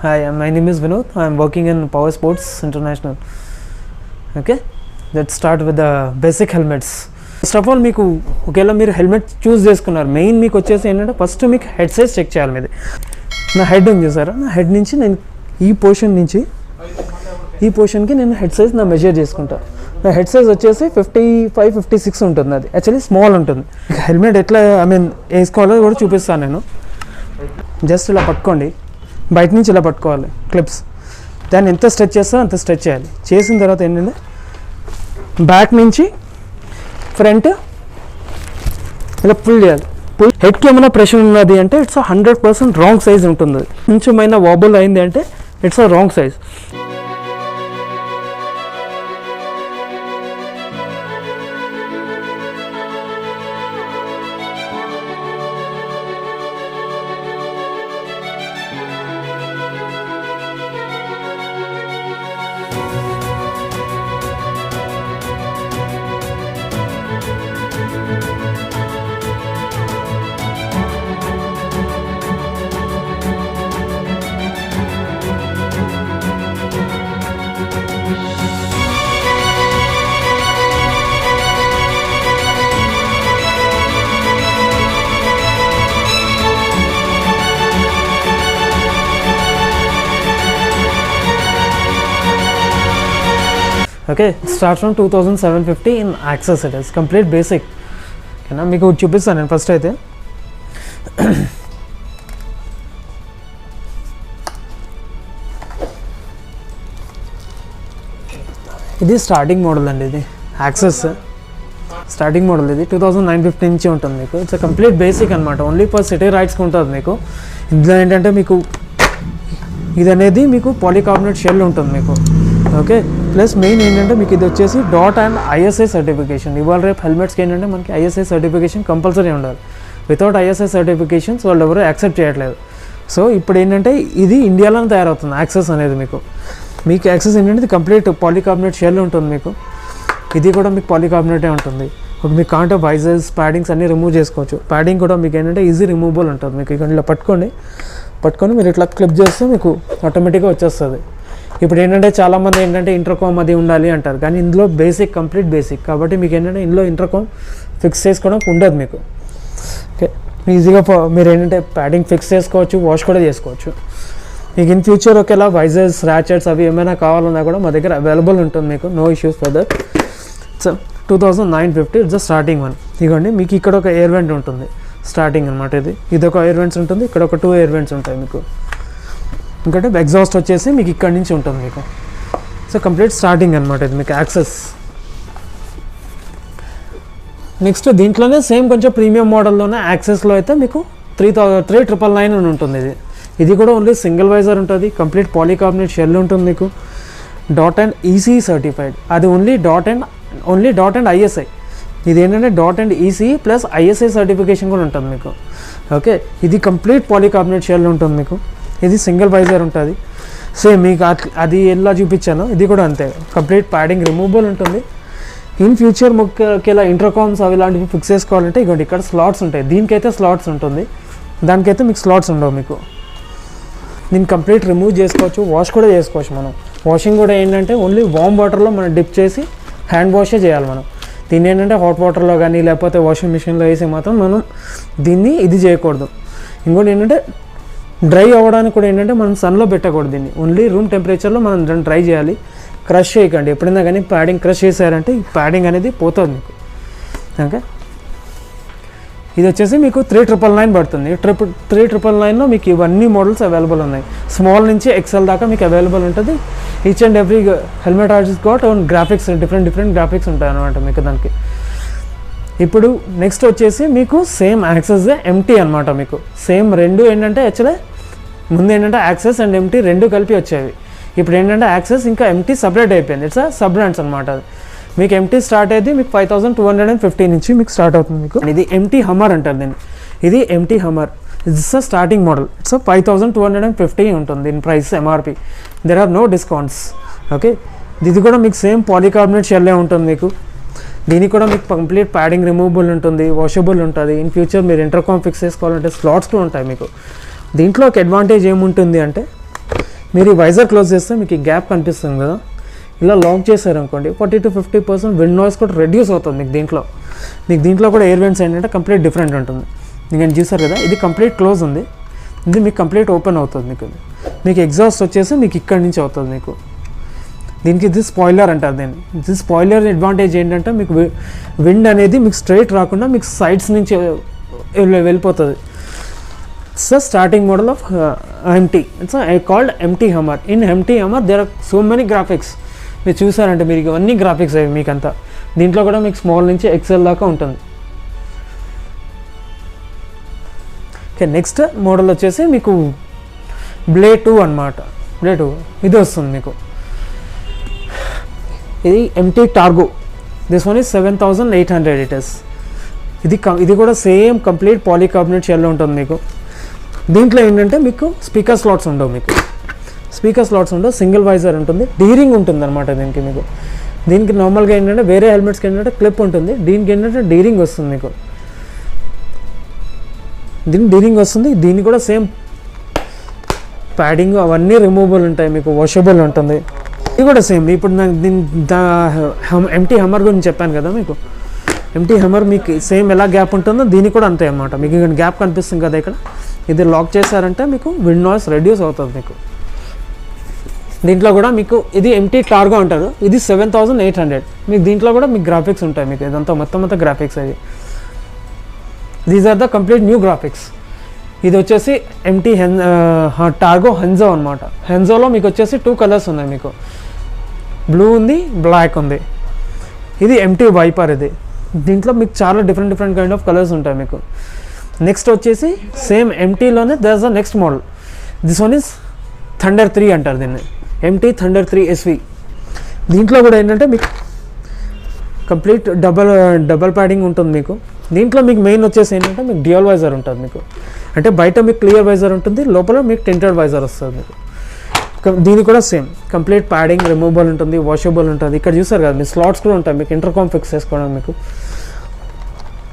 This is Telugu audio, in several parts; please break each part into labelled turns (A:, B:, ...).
A: Hi, my name is Vinod. I am working in Power Sports International. Okay, let's start with the basic helmets. First of all మీకు ఒకవేళ మీరు హెల్మెట్ చూస్ చేసుకున్నారు, మెయిన్ మీకు వచ్చేసి ఏంటంటే ఫస్ట్ మీకు హెడ్ సైజ్ చెక్ చేయాలి. మీది నా హెడ్ ఉంది చూసారా, నా హెడ్ నుంచి నేను ఈ పోర్షన్కి నేను హెడ్ సైజ్ నా మెజర్ చేసుకుంటాను. నా హెడ్ సైజ్ వచ్చేసి 55-56 ఉంటుంది. అది యాక్చువల్లీ స్మాల్ ఉంటుంది. హెల్మెట్ ఎట్లా వేసుకోవాలో కూడా చూపిస్తాను నేను. జస్ట్ ఇలా పట్టుకోండి, బయట నుంచి ఇలా పట్టుకోవాలి క్లిప్స్. దాన్ని ఎంత స్ట్రెచ్ చేస్తారో అంత స్ట్రెచ్ చేయాలి. చేసిన తర్వాత ఏంటంటే బ్యాక్ నుంచి ఫ్రంట్ ఇలా పుల్ చేయాలి. హెడ్కి ఏమైనా ప్రెషర్ ఉన్నది అంటే ఇట్స్ 100% రాంగ్ సైజ్ ఉంటుంది. కొంచెమైనా వాబుల్ అయింది అంటే it's a wrong size. Okay, start from 2750 in Axis. It is complete basic. Okay, మీకు చూపిస్తాను నేను ఫస్ట్ అయితే. ఇది స్టార్టింగ్ మోడల్ అండి. ఇది యాక్సెస్ స్టార్టింగ్ మోడల్. ఇది 2950 నుంచి ఉంటుంది మీకు. ఇట్స్ కంప్లీట్ బేసిక్ అనమాట. ఓన్లీ ఫర్ సిటీ రైడ్స్కి ఉంటుంది మీకు. ఇందులో ఏంటంటే మీకు ఇది అనేది మీకు పాలికార్బోనేట్ షెల్ ఉంటుంది మీకు. ఓకే, ప్లస్ మెయిన్ ఏంటంటే మీకు ఇది వచ్చేసి డాట్ అండ్ ఐఎస్ఐ సర్టిఫికేషన్. ఇవాళ రేపు హెల్మెట్స్కి ఏంటంటే మనకి ఐఎస్ఐ సర్టిఫికేషన్ కంపల్సరీ ఉండాలి. వితౌట్ ఐఎస్ఐ సర్టిఫికేషన్స్ వాళ్ళు ఎవరు యాక్సెప్ట్ చేయట్లేదు. సో ఇప్పుడు ఏంటంటే ఇది ఇండియాలోనే తయారవుతుంది యాక్సెస్ అనేది. మీకు యాక్సెస్ ఏంటంటే ఇది కంప్లీట్ పాలికార్బోనేట్ షెల్ ఉంటుంది మీకు. ఇది కూడా మీకు పాలికార్బోనేటే ఉంటుంది. మీకు కాంటే వైజర్స్ ప్యాడింగ్స్ అన్నీ రిమూవ్ చేసుకోవచ్చు. ప్యాడింగ్ కూడా మీకు ఏంటంటే ఈజీ రిమూవబుల్ ఉంటుంది. మీకు ఇక్కడ ఇలా పట్టుకొని మీరు ఇట్లా క్లిప్ చేస్తే మీకు ఆటోమేటిక్గా వచ్చేస్తుంది. ఇప్పుడు ఏంటంటే చాలామంది ఏంటంటే ఇంటర్కామ్ అది ఉండాలి అంటారు, కానీ ఇందులో బేసిక్ కంప్లీట్ బేసిక్ కాబట్టి మీకు ఏంటంటే ఇందులో ఇంటర్కామ్ ఫిక్స్ చేసుకోవడం ఉండదు మీకు. ఓకే, ఈజీగా మీరు ఏంటంటే ప్యాడింగ్ ఫిక్స్ చేసుకోవచ్చు, వాష్ కూడా చేసుకోవచ్చు. మీకు ఇన్ ఫ్యూచర్ ఒకేలా వైజర్స్ ర్యాచెట్స్ అవి ఏమైనా కావాలన్నా కూడా మా దగ్గర అవైలబుల్ ఉంటుంది మీకు. No issues for that. So 2950 it's the starting one. ఇదిగోండి మీకు ఇక్కడ ఒక ఎయిర్ వెంట్ ఉంటుంది స్టార్టింగ్ అనమాట. ఇది ఒక ఎయిర్ వెంట్స్ ఉంటుంది, ఇక్కడ ఒక 2 ఎయిర్ వెంట్స్ ఉంటాయి మీకు. ఇంకోటి ఎగ్జాస్ట్ వచ్చేసి మీకు ఇక్కడ నుంచి ఉంటుంది మీకు. సో కంప్లీట్ స్టార్టింగ్ అనమాట ఇది మీకు యాక్సెస్. నెక్స్ట్ దీంట్లోనే సేమ్ కొంచెం ప్రీమియం మోడల్లోనే యాక్సెస్లో అయితే మీకు 3999 అని ఉంటుంది. ఇది కూడా ఓన్లీ సింగిల్ వైజర్ ఉంటుంది, కంప్లీట్ పాలికార్బోనేట్ షెల్ ఉంటుంది మీకు. Dot and EC certified. అది ఓన్లీ డాట్ అండ్ ఐఎస్ఐ. ఇది ఏంటంటే dot and EC plus ISI certification కూడా ఉంటుంది మీకు. ఓకే, ఇది కంప్లీట్ పాలికార్బోనేట్ షెల్ ఉంటుంది మీకు. ఇది సింగిల్ వైజర్ ఉంటుంది. సేమ్ మీకు అది ఎలా చూపించానో ఇది కూడా అంతే. కంప్లీట్ ప్యాడింగ్ రిమూవబుల్ ఉంటుంది. ఇన్ ఫ్యూచర్ ఇలా ఇంటర్కామ్స్ అవి ఇలాంటివి ఫిక్స్ చేసుకోవాలంటే ఇగోండి ఇక్కడ స్లాట్స్ ఉంటాయి. దీనికైతే స్లాట్స్ ఉంటుంది, దానికైతే మీకు స్లాట్స్ ఉండవు మీకు. దీన్ని కంప్లీట్ రిమూవ్ చేసుకోవచ్చు, వాష్ కూడా చేసుకోవచ్చు మనం. వాషింగ్ కూడా ఏంటంటే ఓన్లీ వామ్ వాటర్లో మనం డిప్ చేసి హ్యాండ్ వాషే చేయాలి మనం. దీన్ని ఏంటంటే హాట్ వాటర్లో కానీ లేకపోతే వాషింగ్ మిషన్లో వేసి మాత్రం మనం దీన్ని ఇది చేయకూడదు. ఇంకోటి ఏంటంటే డ్రై అవ్వడానికి కూడా ఏంటంటే మనం సన్లో పెట్టకూడదు. దీన్ని ఓన్లీ రూమ్ టెంపరేచర్లో మనం దాన్ని డ్రై చేయాలి. క్రష్ చేయకండి ఎప్పుడైనా కానీ. ప్యాడింగ్ క్రష్ చేశారంటే ఈ ప్యాడింగ్ అనేది పోతుంది మీకు. ఓకే, ఇది వచ్చేసి మీకు 3999 పడుతుంది. 3999లో మీకు ఇవన్నీ మోడల్స్ అవైలబుల్ ఉన్నాయి. స్మాల్ నుంచి ఎక్సెల్ దాకా మీకు అవైలబుల్ ఉంటుంది. Each and every helmet artist got own graphics, different graphics ఉంటాయి అనమాట మీకు దానికి. ఇప్పుడు నెక్స్ట్ వచ్చేసి మీకు సేమ్ యాక్సెస్ ఎంటీ అనమాట. మీకు సేమ్ రెండు ఏంటంటే యాక్చువల్లీ ముందు ఏంటంటే యాక్సెస్ అండ్ ఎంటీ రెండు కలిపి వచ్చేవి. ఇప్పుడు ఏంటంటే యాక్సెస్ ఇంకా ఎంటీ సపరేట్ అయిపోయింది. ఇట్స్ సబ్ బ్రాండ్స్ అనమాట. అది మీకు ఎంటీ స్టార్ట్ అయ్యేది మీకు 5250 నుంచి మీకు స్టార్ట్ అవుతుంది మీకు. ఇది ఎంటీ హమ్మర్ అంటారు దీన్ని. ఇది MT hammer. It's a starting model. It's 5250 ఉంటుంది దీని price MRP. There are no discounts. Okay, ఇది కూడా మీకు సేమ్ పాలికార్బోనేట్ షెల్లే ఉంటుంది మీకు. దీనికి కూడా మీకు కంప్లీట్ ప్యాడింగ్ రిమూవబుల్ ఉంటుంది, వాషబుల్ ఉంటుంది. ఇన్ ఫ్యూచర్ మీరు ఇంటర్కామ్ ఫిక్స్ చేసుకోవాలంటే స్లాట్స్ కూడా ఉంటాయి మీకు. దీంట్లో ఒక అడ్వాంటేజ్ ఏముంటుంది అంటే మీరు ఈ వైజర్ క్లోజ్ చేస్తే మీకు ఈ గ్యాప్ కనిపిస్తుంది కదా, ఇలా లాక్ చేశారనుకోండి 40 to 50% విండ్ నాయిస్ కూడా రెడ్యూస్ అవుతుంది మీకు దీంట్లో కూడా ఎయిర్ వెంట్స్ ఏంటంటే కంప్లీట్ డిఫరెంట్ ఉంటుంది. నేను చూసారు కదా, ఇది కంప్లీట్ క్లోజ్ ఉంది, ఇది మీకు కంప్లీట్ ఓపెన్ అవుతుంది. మీకు ఎగ్జాస్ట్ వచ్చేసి మీకు ఇక్కడి నుంచి అవుతుంది మీకు. దీనికి ఇది స్పాయిలర్ అంటారు దీన్ని. ఇది స్పాయిలర్ అడ్వాంటేజ్ ఏంటంటే మీకు విండ్ అనేది మీకు స్ట్రైట్ రాకుండా మీకు సైడ్స్ నుంచి వెళ్ళిపోతుంది. It's the starting model of MT. It's called MT hammer. In MT hammer there are so many graphics. మీరు చూసారంటే మీరు ఇవన్నీ గ్రాఫిక్స్ అవి మీకంతా. దీంట్లో కూడా మీకు స్మాల్ నుంచి ఎక్సెల్ దాకా ఉంటుంది. ఓకే, నెక్స్ట్ మోడల్ వచ్చేసి మీకు బ్లేడ్ 2 అనమాట. బ్లేడ్ 2 ఇది వస్తుంది మీకు. ఇది ఎంటీ టార్గో. This one is 7800 it is. ఇది కూడా సేమ్ కంప్లీట్ పాలీకార్బోనేట్ షెల్లో ఉంటుంది మీకు. దీంట్లో ఏంటంటే మీకు స్పీకర్ స్లాట్స్ ఉండవు, సింగిల్ వైజర్ ఉంటుంది, డీరింగ్ ఉంటుంది అనమాట దీనికి నార్మల్గా ఏంటంటే వేరే హెల్మెట్స్కి ఏంటంటే క్లిప్ ఉంటుంది, దీనికి ఏంటంటే డీరింగ్ వస్తుంది మీకు. దీనికి కూడా సేమ్ ప్యాడింగ్ అవన్నీ రిమూవబుల్ ఉంటాయి మీకు, వాషబుల్ ఉంటుంది. ఇది కూడా సేమ్. ఇప్పుడు నాకు ఎంటీ హమ్మర్ గురించి చెప్పాను కదా మీకు. ఎంటీ హమ్మర్ మీకు సేమ్ ఎలా గ్యాప్ ఉంటుందో దీనికి కూడా అంతే అన్నమాట. మీకు ఇక్కడ గ్యాప్ కనిపిస్తుంది కదా ఇక్కడ, ఇది లాక్ చేశారంటే మీకు విండ్ నాయిస్ రెడ్యూస్ అవుతుంది మీకు. దీంట్లో కూడా మీకు ఇది ఎంటీ టార్గో అంటారు, ఇది 7800. మీకు దీంట్లో కూడా మీకు గ్రాఫిక్స్ ఉంటాయి మీకు, ఇదంతా మొత్తం గ్రాఫిక్స్ అవి. These are the complete new graphics. ఇది వచ్చేసి ఎంటీ టార్గో హెన్జో అనమాట. హెన్జోలో మీకు వచ్చేసి 2 కలర్స్ ఉన్నాయి మీకు, బ్లూ ఉంది, బ్లాక్ ఉంది. ఇది ఎంటీ వైపర్. ఇది దీంట్లో మీకు చాలా డిఫరెంట్ కైండ్ ఆఫ్ కలర్స్ ఉంటాయి మీకు. నెక్స్ట్ వచ్చేసి సేమ్ ఎంటీలోనే there is the next model. This one is thunder 3 అంటారు దీన్ని, ఎంటీ థండర్ 3 SV. దీంట్లో కూడా ఏంటంటే మీకు కంప్లీట్ డబల్ ప్యాడింగ్ ఉంటుంది మీకు. దీంట్లో మీకు మెయిన్ వచ్చేసి ఏంటంటే మీకు డ్యూయల్ వైజర్ ఉంటుంది మీకు. అంటే బయట మీకు క్లియర్ వైజర్ ఉంటుంది, లోపల మీకు టింటెడ్ వైజర్ వస్తుంది మీకు. దీనికి కూడా సేమ్ కంప్లీట్ ప్యాడింగ్ రిమూవబుల్ ఉంటుంది, వాషబుల్ ఉంటుంది. ఇక్కడ చూసారు కదా మీ స్లాట్స్ కూడా ఉంటాయి మీకు, ఇంటర్కామ్ ఫిక్స్ చేసుకోవడం మీకు.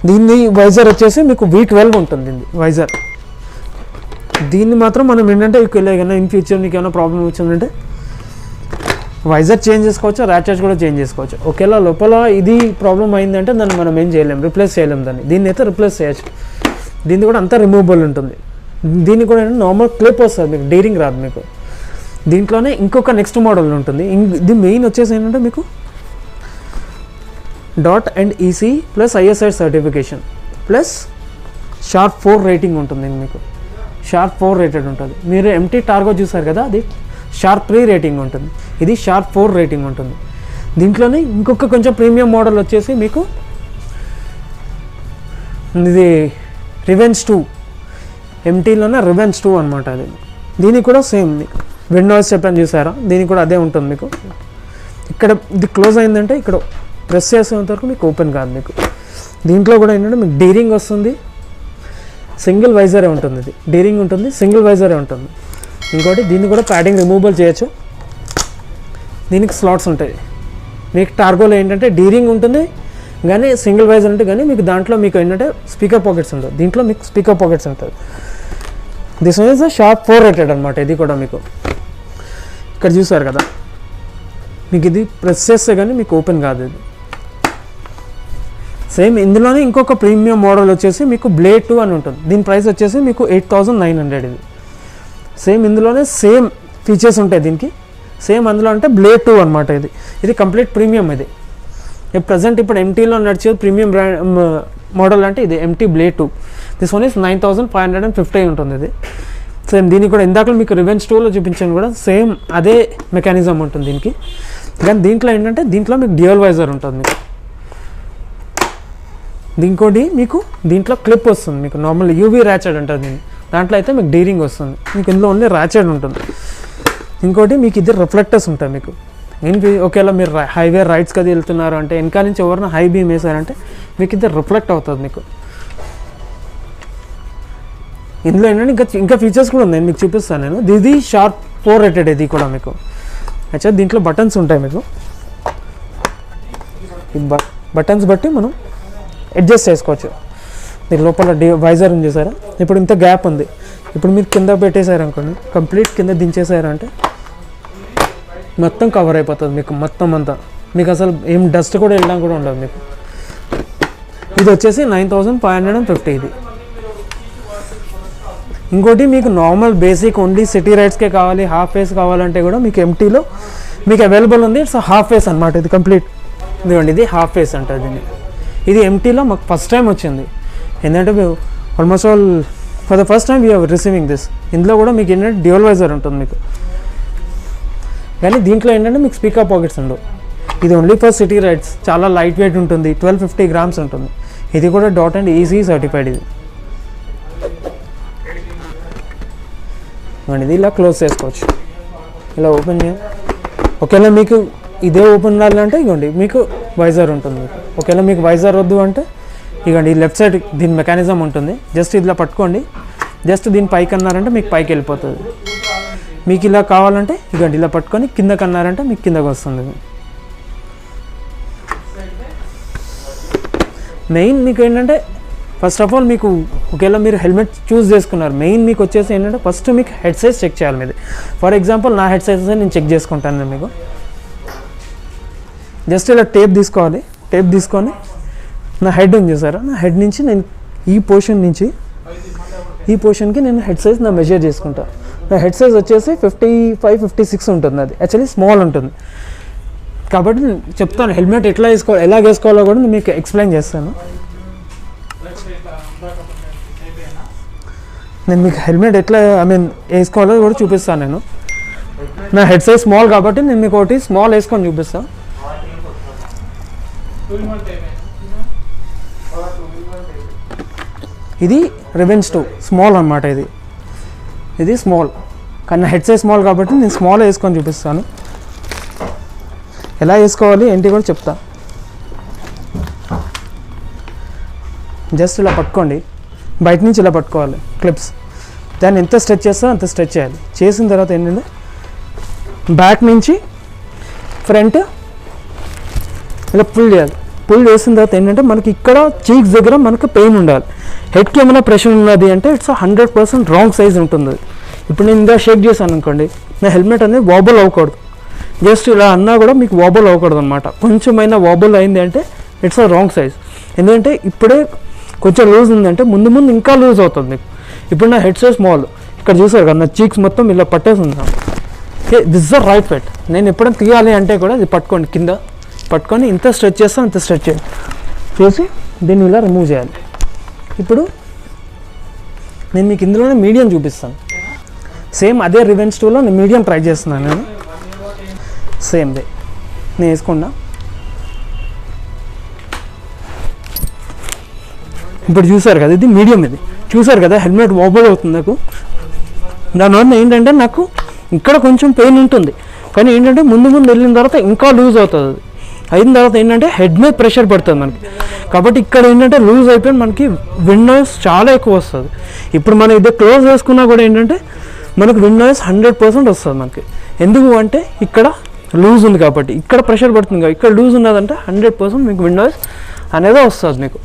A: దీన్ని వైజర్ వచ్చేసి మీకు V12 ఉంటుంది వైజర్. దీన్ని మాత్రం మనం ఏంటంటే ఏమైనా ఇన్ ఫ్యూచర్ మీకు ఏమైనా ప్రాబ్లం వచ్చిందంటే వైజర్ చేంజ్ చేసుకోవచ్చు, ర్యాచెస్ కూడా చేంజ్ చేసుకోవచ్చు. ఒకేలా లోపల ఇది ప్రాబ్లం అయిందంటే దాన్ని మనం ఏం చేయలేం, రిప్లేస్ చేయలేం దీన్ని అయితే రిప్లేస్ చేయొచ్చు. దీన్ని కూడా అంతా రిమూవబుల్ ఉంటుంది. దీన్ని కూడా నార్మల్ క్లిప్ వస్తుంది మీకు, డీరింగ్ రాదు మీకు. దీంట్లోనే ఇంకొక నెక్స్ట్ మోడల్ ఉంటుంది. ఇది మెయిన్ వచ్చేసి ఏంటంటే మీకు .EC plus ISI certification plus sharp 4 rating ఉంటుంది మీకు. షార్ప్ 4 రేటెడ్ ఉంటుంది. మీరు ఎంటీ టార్గో చూసారు కదా, అది షార్ప్ 3 రేటింగ్ ఉంటుంది, ఇది షార్ప్ 4 రేటింగ్ ఉంటుంది. దీంట్లోనే ఇంకొక కొంచెం ప్రీమియం మోడల్ వచ్చేసి మీకు ఇది రివెంజ్ 2, ఎంటీలోనే రివెంజ్ 2 అనమాట. అది దీనికి కూడా సేమ్ విండ్ నాయిస్ చెప్పాను చూసారా, దీనికి కూడా అదే ఉంటుంది మీకు. ఇక్కడ ఇది క్లోజ్ అయిందంటే ఇక్కడ ప్రెస్ చేసేంత వరకు మీకు ఓపెన్ కాదు మీకు. దీంట్లో కూడా ఏంటంటే మీకు డీరింగ్ వస్తుంది, సింగిల్ వైజరే ఉంటుంది. ఇది డీరింగ్ ఉంటుంది, సింగిల్ వైజరే ఉంటుంది. ఇంకోటి దీన్ని కూడా ప్యాడింగ్ రిమూవబుల్ చేయొచ్చు. దీనికి స్లాట్స్ ఉంటాయి మీకు. టార్గోలో ఏంటంటే డీరింగ్ ఉంటుంది కానీ సింగిల్ వైజర్ ఉంటుంది, కానీ మీకు దాంట్లో మీకు ఏంటంటే స్పీకర్ పాకెట్స్ ఉంటుంది. దీంట్లో మీకు స్పీకర్ పాకెట్స్ ఉంటుంది. This one is sharp 4 rated అనమాట. ఇది కూడా మీకు ఇక్కడ చూసారు కదా, మీకు ఇది ప్రెస్ చేస్తే కానీ మీకు ఓపెన్ కాదు. ఇది సేమ్. ఇందులోనే ఇంకొక ప్రీమియం మోడల్ వచ్చేసి మీకు బ్లేడ్ 2 అని ఉంటుంది. దీని ప్రైస్ వచ్చేసి మీకు 8900. ఇది సేమ్. ఇందులోనే సేమ్ ఫీచర్స్ ఉంటాయి దీనికి, సేమ్ అందులో అంటే బ్లేడ్ 2 అనమాట. ఇది కంప్లీట్ ప్రీమియం. ఇది ప్రజెంట్ ఇప్పుడు ఎంటీలో నడిచే ప్రీమియం బ్రాండ్ మోడల్ అంటే ఇది empty blade 2. This one is 9550 ఉంటుంది. ఇది సేమ్. దీనికి కూడా ఇందాక మీకు రివెంజ్ 2లో చూపించాను కూడా సేమ్ అదే మెకానిజం ఉంటుంది దీనికి. కానీ దీంట్లో ఏంటంటే దీంట్లో మీకు డ్యూయల్ వైజర్ ఉంటుంది మీకు. ఇంకోటి మీకు దీంట్లో క్లిప్ వస్తుంది మీకు, నార్మల్ యూవీ ర్యాచెడ్ అంటారు దీన్ని. దాంట్లో అయితే మీకు డీరింగ్ వస్తుంది మీకు, ఇందులో ఓన్లీ ర్యాచెడ్ ఉంటుంది. ఇంకోటి మీకు ఇది రిఫ్లెక్టర్స్ ఉంటాయి మీకు. ఒకవేళ మీరు హైవే రైడ్స్కి అది వెళ్తున్నారు అంటే వెనకాల నుంచి ఎవరైనా హై బీమ్ వేసారంటే మీకు ఇది రిఫ్లెక్ట్ అవుతుంది మీకు. ఇందులో ఏంటంటే ఇంకా ఫీచర్స్ కూడా ఉన్నాయి, మీకు చూపిస్తాను నేను. ఇది షార్ప్ 4 రేటెడ్. ఇది కూడా మీకు యాక్చువల్లీ దీంట్లో బటన్స్ ఉంటాయి మీకు. ఈ బటన్స్ బట్టి మనం అడ్జస్ట్ చేసుకోవచ్చు. దీని లోపల వైజర్ ఉంది చూసారా, ఇప్పుడు ఇంత గ్యాప్ ఉంది. ఇప్పుడు మీరు కింద పెట్టేశారు అనుకోండి, కంప్లీట్ కింద దించేసారంటే మొత్తం కవర్ అయిపోతుంది మీకు మొత్తం అంతా. మీకు అసలు ఏం డస్ట్ కూడా వెళ్ళడం కూడా ఉండదు మీకు. ఇది వచ్చేసి 9550 ఇది. ఇంకోటి మీకు నార్మల్ బేసిక్ ఓన్లీ సిటీ రైడ్స్కే కావాలి, హాఫ్ ఫేస్ కావాలంటే కూడా మీకు ఎంటీలో మీకు అవైలబుల్ ఉంది. ఇట్స్ హాఫ్ ఫేస్ అనమాట ఇది కంప్లీట్. ఇదిగోండి ఇది హాఫ్ ఫేస్ అంటారు దీన్ని. ఇది ఎంటీలో మాకు ఫస్ట్ టైం వచ్చింది. ఏంటంటే almost all for the first time we are receiving this. ఇందులో కూడా మీకు ఏంటంటే డ్యూయల్ వైజర్ ఉంటుంది మీకు, కానీ దీంట్లో ఏంటంటే మీకు స్పీకర్ పాకెట్స్ ఉండవు. ఇది ఓన్లీ ఫర్ సిటీ రైడ్స్. చాలా లైట్ వెయిట్ ఉంటుంది, 1250 grams ఉంటుంది. ఇది కూడా డాట్ అండ్ ఈజీ సర్టిఫైడ్. ఇది ఇలా క్లోజ్ చేసుకోవచ్చు, ఇలా ఓపెన్ చేయాలి. ఒకవేళ మీకు ఇదే ఓపెన్ కావాలంటే ఇగోండి మీకు వైజర్ ఉంటుంది మీకు. ఒకవేళ మీకు వైజర్ వద్దు అంటే ఇగోండి ఈ లెఫ్ట్ సైడ్ దీని మెకానిజం ఉంటుంది. జస్ట్ ఇలా పట్టుకోండి, జస్ట్ దీని పైకి అన్నారంటే మీకు పైకి వెళ్ళిపోతుంది. మీకు ఇలా కావాలంటే ఇగోండి ఇలా పట్టుకొని కిందకి అన్నారంటే మీకు కిందకి వస్తుంది. మెయిన్ మీకు ఏంటంటే ఫస్ట్ ఆఫ్ ఆల్ మీకు ఒకవేళ మీరు హెల్మెట్ చూస్ చేసుకున్నారు, మెయిన్ మీకు వచ్చేసి ఏంటంటే ఫస్ట్ మీకు హెడ్ సైజ్ చెక్ చేయాలి మీది. ఫర్ ఎగ్జాంపుల్ నా హెడ్ సైజెస్ నేను చెక్ చేసుకుంటాను. నేను మీకు జస్ట్ ఇలా టేప్ తీసుకోవాలి. టేప్ తీసుకొని నా హెడ్ ఉంది చూసారా, నా హెడ్ నుంచి నేను ఈ పోర్షన్ నుంచి ఈ పోర్షన్కి నేను హెడ్ సైజ్ నా మెజర్ చేసుకుంటాను. నా హెడ్ సైజ్ వచ్చేసి 55-56 ఉంటుంది. అది యాక్చువల్లీ స్మాల్ ఉంటుంది. కాబట్టి చెప్తాను హెల్మెట్ ఎట్లా వేసుకోవాలి, ఎలా వేసుకోవాలో కూడా నేను మీకు ఎక్స్ప్లెయిన్ చేస్తాను. నేను మీకు హెల్మెట్ ఎట్లా వేసుకోవాలో కూడా చూపిస్తాను. నేను నా హెడ్ సైజ్ స్మాల్ కాబట్టి నేను మీకు ఒకటి స్మాల్ వేసుకొని చూపిస్తాను. ఇది రివెంజ్ 2 స్మాల్ అన్నమాట. ఇది స్మాల్, కానీ నా హెడ్ సైజ్ స్మాల్ కాబట్టి నేను స్మాల్ వేసుకొని చూపిస్తాను. ఎలా వేసుకోవాలి ఏంటి కూడా చెప్తా. జస్ట్ ఇలా పట్టుకోండి, బయట నుంచి ఇలా పట్టుకోవాలి క్లిప్స్. దాన్ని ఎంత స్ట్రెచ్ చేస్తారో అంత స్ట్రెచ్ చేయాలి. చేసిన తర్వాత ఏంటంటే బ్యాక్ నుంచి ఫ్రంట్ ఇలా పుల్ చేయాలి. పుల్ చేసిన తర్వాత ఏంటంటే మనకి ఇక్కడ చీక్స్ దగ్గర మనకు పెయిన్ ఉండాలి. హెడ్కి ఏమైనా ప్రెషర్ ఉన్నది అంటే ఇట్స్ 100% రాంగ్ సైజ్ ఉంటుంది. ఇప్పుడు నేను ఇంకా షేక్ చేశాను అనుకోండి, నా హెల్మెట్ అనేది వాబుల్ అవ్వకూడదు. జస్ట్ ఇలా అన్నా కూడా మీకు వాబుల్ అవ్వకూడదు అనమాట. కొంచెమైనా వాబుల్ అయింది అంటే ఇట్స్ అ రాంగ్ సైజ్. ఎందుకంటే ఇప్పుడే కొంచెం లూజ్ ఉందంటే ముందు ముందు ఇంకా లూజ్ అవుతుంది మీకు. ఇప్పుడు నా హెడ్ సైజ్ స్మాల్, ఇక్కడ చూసారు కదా నా చీక్స్ మొత్తం ఇలా పట్టేసి ఉన్నాను. This the right fit. నేను ఎప్పుడైనా తీయాలి అంటే కూడా ఇది పట్టుకోండి, కింద పట్టుకొని ఇంత స్ట్రెచ్ చేస్తాను అంత స్ట్రెచ్ చేయాలి. దీన్ని ఇలా రిమూవ్ చేయాలి. ఇప్పుడు నేను మీకు ఇందులోనే మీడియం చూపిస్తాను. సేమ్ అదే రివెంజ్ 2లో నేను మీడియం ట్రై చేస్తున్నాను. నేను సేమ్ వే నేను వేసుకున్నా. ఇప్పుడు చూసారు కదా ఇది మీడియం. ఇది చూసారు కదా హెల్మెట్ వాబుల్ అవుతుంది నాకు. దానివల్ల ఏంటంటే నాకు ఇక్కడ కొంచెం పెయిన్ ఉంటుంది, కానీ ఏంటంటే ముందు వెళ్ళిన తర్వాత ఇంకా లూజ్ అవుతుంది. అది అయిన తర్వాత ఏంటంటే హెడ్ మీద ప్రెషర్ పడుతుంది మనకి. కాబట్టి ఇక్కడ ఏంటంటే లూజ్ అయిపోయి మనకి విండ్ నాయిస్ చాలా ఎక్కువ వస్తుంది. ఇప్పుడు మనం ఇదే క్లోజ్ చేసుకున్నా కూడా ఏంటంటే మనకు విండ్ నాయిస్ 100% వస్తుంది మనకి. ఎందుకు అంటే ఇక్కడ లూజ్ ఉంది కాబట్టి, ఇక్కడ ప్రెషర్ పడుతుంది కాబట్టి. ఇక్కడ లూజ్ ఉన్నదంటే 100% మీకు విండ్ నాయిస్ అనేది వస్తుంది మీకు.